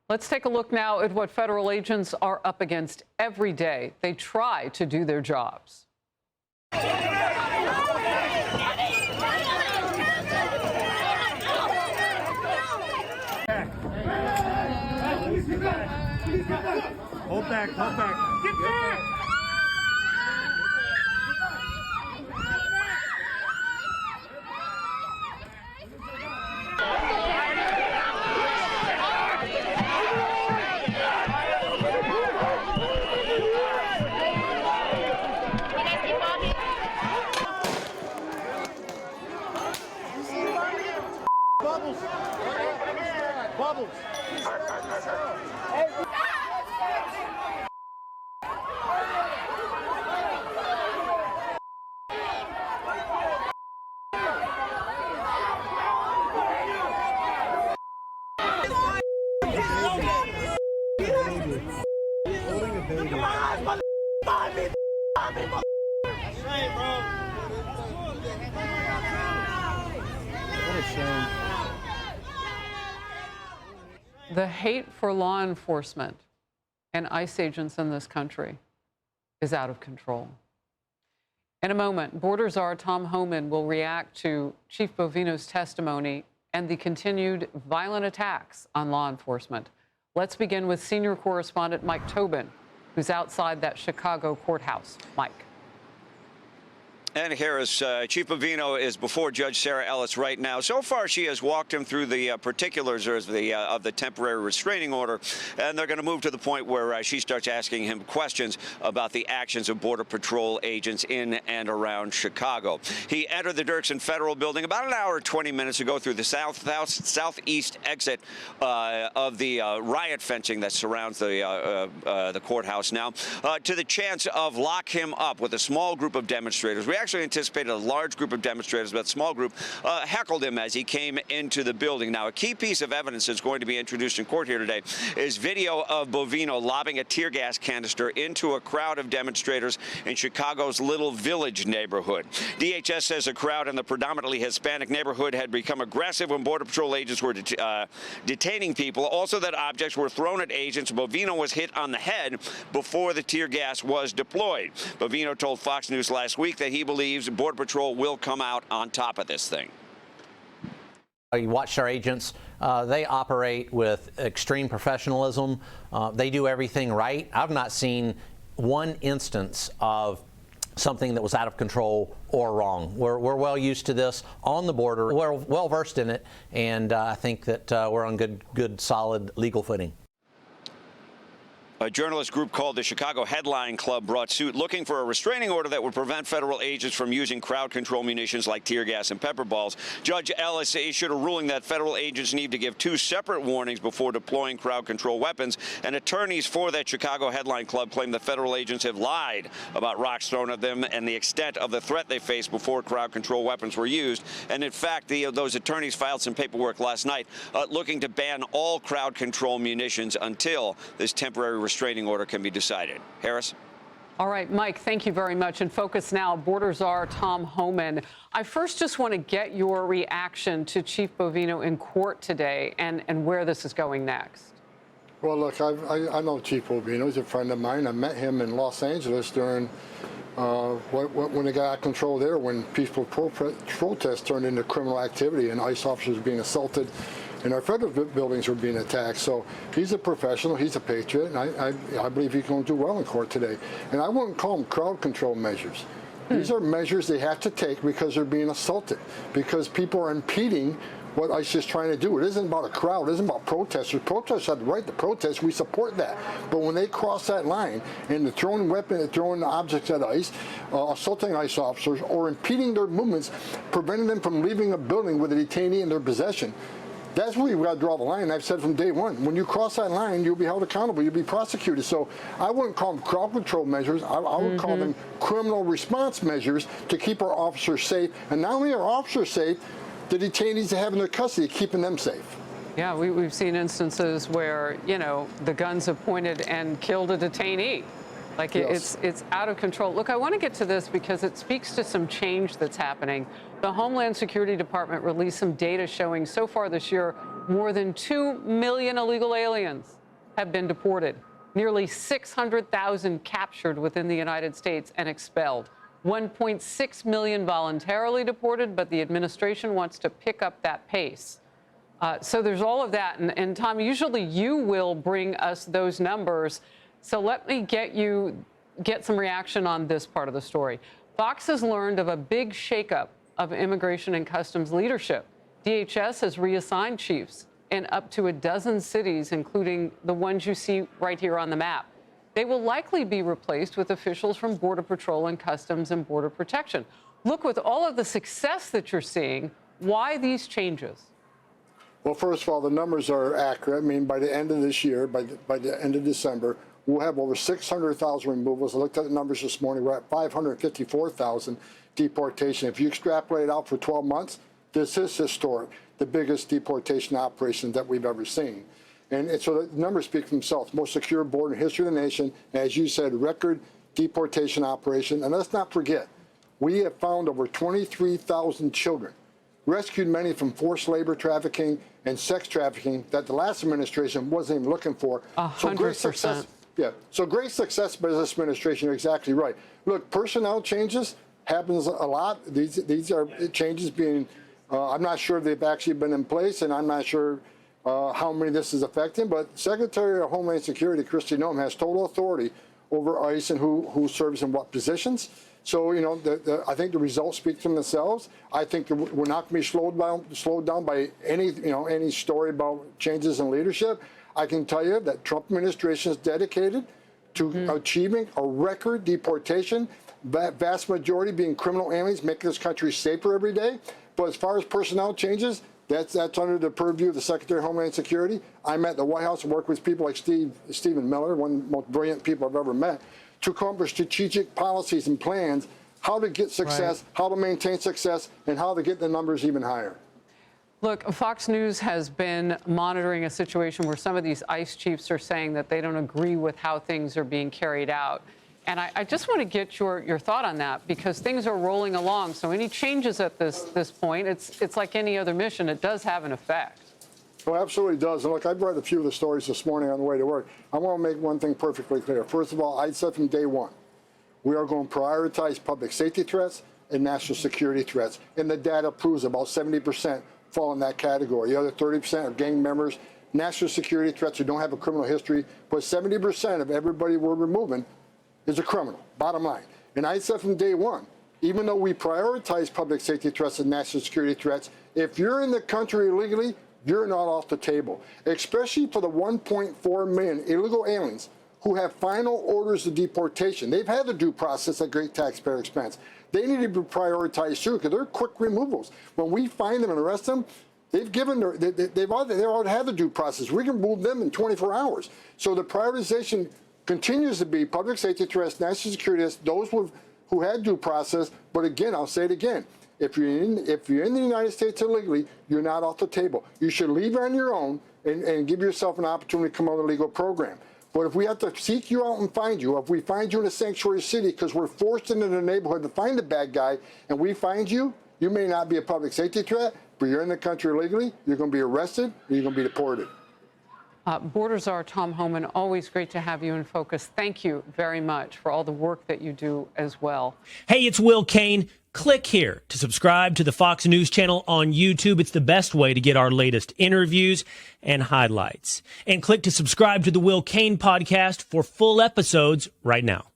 Let's take a look now at what federal agents are up against every day. They try to do their jobs. Hold back, hold back. Get back! Bubbles! Bubbles! The hate for law enforcement and ICE agents in this country is out of control. In a moment, Border Czar Tom Homan will react to Chief Bovino's testimony and the continued violent attacks on law enforcement. Let's begin with senior correspondent Mike Tobin, who's outside that Chicago courthouse. Mike. And Harris, Chief Bovino is before Judge Sarah Ellis right now. So far, she has walked him through the particulars of the temporary restraining order, and they're going to move to the point where she starts asking him questions about the actions of Border Patrol agents in and around Chicago. He entered the Dirksen Federal Building about an hour, 20 minutes ago through the southeast exit of the riot fencing that surrounds the courthouse now, to the chance of lock him up with a small group of demonstrators. We actually anticipated a large group of demonstrators, but a small group heckled him as he came into the building. Now, a key piece of evidence that's going to be introduced in court here today is video of Bovino lobbing a tear gas canister into a crowd of demonstrators in Chicago's Little Village neighborhood. DHS says a crowd in the predominantly Hispanic neighborhood had become aggressive when Border Patrol agents were detaining people. Also, that objects were thrown at agents. Bovino was hit on the head before the tear gas was deployed. Bovino told Fox News last week that he believes Border Patrol will come out on top of this thing. You watch our agents. They operate with extreme professionalism. They do everything right. I've not seen one instance of something that was out of control or wrong. We're well used to this on the border. We're well versed in it, and I think that we're on good, solid legal footing. A journalist group called the Chicago Headline Club brought suit looking for a restraining order that would prevent federal agents from using crowd control munitions like tear gas and pepper balls. Judge Ellis issued a ruling that federal agents need to give 2 separate warnings before deploying crowd control weapons, and attorneys for that Chicago Headline Club claim the federal agents have lied about rocks thrown at them and the extent of the threat they faced before crowd control weapons were used. And in fact, those attorneys filed some paperwork last night looking to ban all crowd control munitions until this temporary restraining order can be decided. Harris? All right, Mike, thank you very much. And focus now, Border Czar Tom Homan. I first just want to get your reaction to Chief Bovino in court today and where this is going next. Well, look, I know Chief Bovino. He's a friend of mine. I met him in Los Angeles during when they got out of control there, when peaceful protests turned into criminal activity and ICE officers were being assaulted and our federal buildings were being attacked. So he's a professional, he's a patriot, and I believe he's going to do well in court today. And I wouldn't call them crowd control measures. These are measures they have to take because they're being assaulted, because people are impeding what ICE is trying to do. It isn't about a crowd. It isn't about protesters. Protesters have the right to protest. We support that. But when they cross that line and they're throwing weapons, throwing objects at ICE, assaulting ICE officers, or impeding their movements, preventing them from leaving a building with a detainee in their possession, that's where you've got to draw the line. I've said from day one, when you cross that line, you'll be held accountable. You'll be prosecuted. So I wouldn't call them crowd control measures. I would call them criminal response measures to keep our officers safe. And not only are officers safe, the detainees they have in their custody, keeping them safe. Yeah, we've seen instances where, you know, the guns have pointed and killed a detainee. Like, yes. It's out of control. Look, I want to get to this because it speaks to some change that's happening. The Homeland Security Department released some data showing so far this year more than 2 million illegal aliens have been deported. Nearly 600,000 captured within the United States and expelled. 1.6 million voluntarily deported, but the administration wants to pick up that pace. So there's all of that. And Tom, usually you will bring us those numbers. So let me get some reaction on this part of the story. Fox has learned of a big shakeup of immigration and customs leadership. DHS has reassigned chiefs in up to a dozen cities, including the ones you see right here on the map. They will likely be replaced with officials from Border Patrol and Customs and Border Protection. Look, with all of the success that you're seeing, why these changes? Well, first of all, the numbers are accurate. I mean, by the end of this year, by the end of December, we'll have over 600,000 removals. I looked at the numbers this morning. We're at 554,000 deportation. If you extrapolate out for 12 months, this is historic, the biggest deportation operation that we've ever seen. And so the numbers speak for themselves. Most secure border in history of the nation. As you said, record deportation operation. And let's not forget, we have found over 23,000 children, rescued many from forced labor trafficking and sex trafficking that the last administration wasn't even looking for. 100%. So great success. Yeah. So great success by this administration. You're exactly right. Look, personnel changes happens a lot. These are changes being. I'm not sure if they've actually been in place, and I'm not sure how many this is affecting. But Secretary of Homeland Security Kristi Noem has total authority over ICE and who serves in what positions. So, you know, I think the results speak for themselves. I think we're not going to be slowed down by any story about changes in leadership. I can tell you that Trump administration is dedicated to achieving a record deportation, vast majority being criminal aliens, making this country safer every day. But as far as personnel changes, that's under the purview of the Secretary of Homeland Security. I'm at the White House and work with people like Stephen Miller, one of the most brilliant people I've ever met, to accomplish strategic policies and plans, how to get success, how to maintain success, and how to get the numbers even higher. Look, Fox News has been monitoring a situation where some of these ICE chiefs are saying that they don't agree with how things are being carried out. And I just want to get your thought on that, because things are rolling along. So any changes at this point, it's like any other mission. It does have an effect. Well, absolutely does. And look, I've read a few of the stories this morning on the way to work. I want to make one thing perfectly clear. First of all, I said from day one, we are going to prioritize public safety threats and national security threats. And the data proves about 70% fall in that category. The other 30% are gang members, national security threats who don't have a criminal history. But 70% of everybody we're removing is a criminal, bottom line. And I said from day one, even though we prioritize public safety threats and national security threats, if you're in the country illegally, you're not off the table, especially for the 1.4 million illegal aliens who have final orders of deportation. They've had the due process at great taxpayer expense. They need to be prioritized too, because they're quick removals. When we find them and arrest them, they've already had the due process. We can move them in 24 hours. So the prioritization continues to be public safety threats, national security threats, those who had due process. But again, I'll say it again. If you're in the United States illegally, you're not off the table. You should leave on your own and give yourself an opportunity to come on a legal program. But if we have to seek you out and find you, if we find you in a sanctuary city because we're forced into the neighborhood to find a bad guy, and we find you, you may not be a public safety threat, but you're in the country illegally, you're going to be arrested, or you're going to be deported. Border Czar Tom Homan, always great to have you in focus. Thank you very much for all the work that you do as well. Hey, it's Will Kane. Click here to subscribe to the Fox News channel on YouTube. It's the best way to get our latest interviews and highlights. And click to subscribe to the Will Kane podcast for full episodes right now.